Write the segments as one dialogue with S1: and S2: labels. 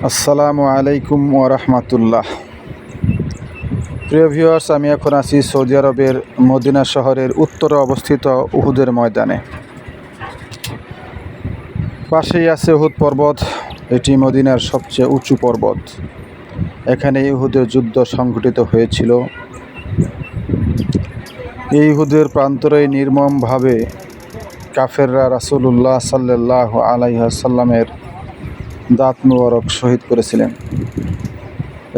S1: আসসালামু আলাইকুম ওয়া রাহমাতুল্লাহ। প্রিয় ভিউয়ার্স, আমি এখন আছি সৌদি আরবের মদিনা শহরের উত্তরে অবস্থিত উহুদের ময়দানে। পাশেই আছে উহুদ পর্বত। এটি মদিনার সবচেয়ে উঁচু পর্বত। এখানে উহুদের যুদ্ধ সংঘটিত হয়েছিল। এই উহুদের প্রান্তরে নির্মমভাবে কাফেররা রাসূলুল্লাহ সাল্লাল্লাহু আলাইহি ওয়াসাল্লামের দাঁত মুবারক শহীদ করেছিলেন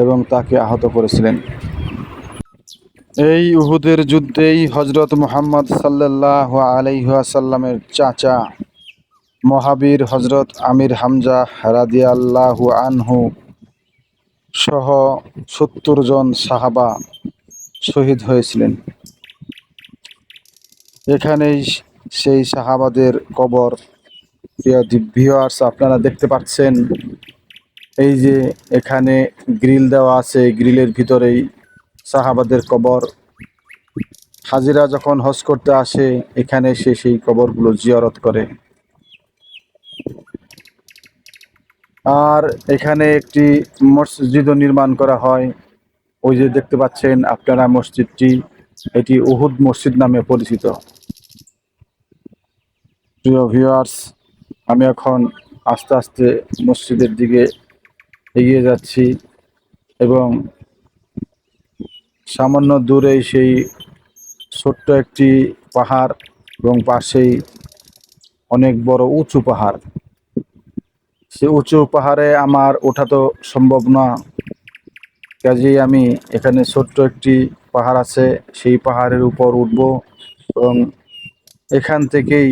S1: এবং তাকে আহত করেছিলেন। এই উহুদের যুদ্ধেই হজরত মুহাম্মদ সাল্লাল্লাহু আলাইহি ওয়াসাল্লামের চাচা মহাবীর হজরত আমির হামজা রাদিয়াল্লাহু আনহু সহ ৭০ জন সাহাবা শহীদ হয়েছিলেন। এখানেই সেই সাহাবাদের কবর। প্রিয় ভিউয়ার্স, আপনারা দেখতে পাচ্ছেন এই যে এখানে গ্রিল দেওয়া আছে, গ্রিলের ভিতরেই সাহাবাদের কবর। হাজিরা যখন হজ করতে আসে এখানে এসে সেই কবরগুলো জিয়ারত করে। আর এখানে একটি মসজিদও নির্মাণ করা হয়। ওই যে দেখতে পাচ্ছেন আপনারা মসজিদটি, এটি উহুদ মসজিদ নামে পরিচিত। প্রিয় ভিউয়ার্স, আমি এখন আস্তে আস্তে মসজিদের দিকে এগিয়ে যাচ্ছি এবং সামান্য দূরেই সেই ছোট্ট একটি পাহাড় এবং পাশেই অনেক বড় উঁচু পাহাড়। সে উঁচু পাহাড়ে আমার ওঠা তো সম্ভব না, কাজেই আমি এখানে ছোট্ট একটি পাহাড় আছে, সেই পাহাড়ের উপর উঠব এবং এখান থেকেই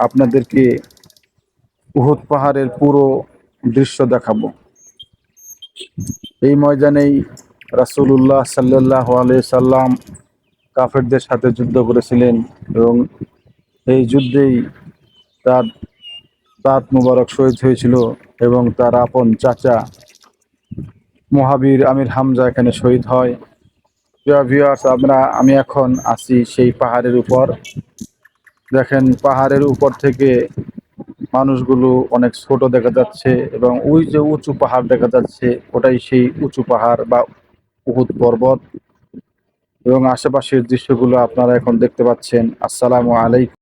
S1: আপনাদেরকে উহুদ পাহাড়ের পুরো দৃশ্য দেখাবো। এই ময়দানেই রাসূলুল্লাহ সাল্লাল্লাহু আলাইহি সাল্লাম কাফেরদের সাথে যুদ্ধ করেছিলেন এবং এই যুদ্ধেই তার দাঁত মুবারক শহীদ হয়েছিল এবং তার আপন চাচা মহাবীর আমির হামজা এখানে শহীদ হয়। প্রিয় ভিউয়ার্স, আমি এখন আছি সেই পাহাড়ের উপর। দেখেন, পাহাড়ের উপর থেকে মানুষগুলো অনেক ছোট দেখা যাচ্ছে এবং ওই যে উঁচু পাহাড় দেখা যাচ্ছে ওটাই সেই উঁচু পাহাড় বা উহুদ পর্বত এবং আশেপাশের দৃশ্যগুলো আপনারা এখন দেখতে পাচ্ছেন। আসসালামু আলাইকুম।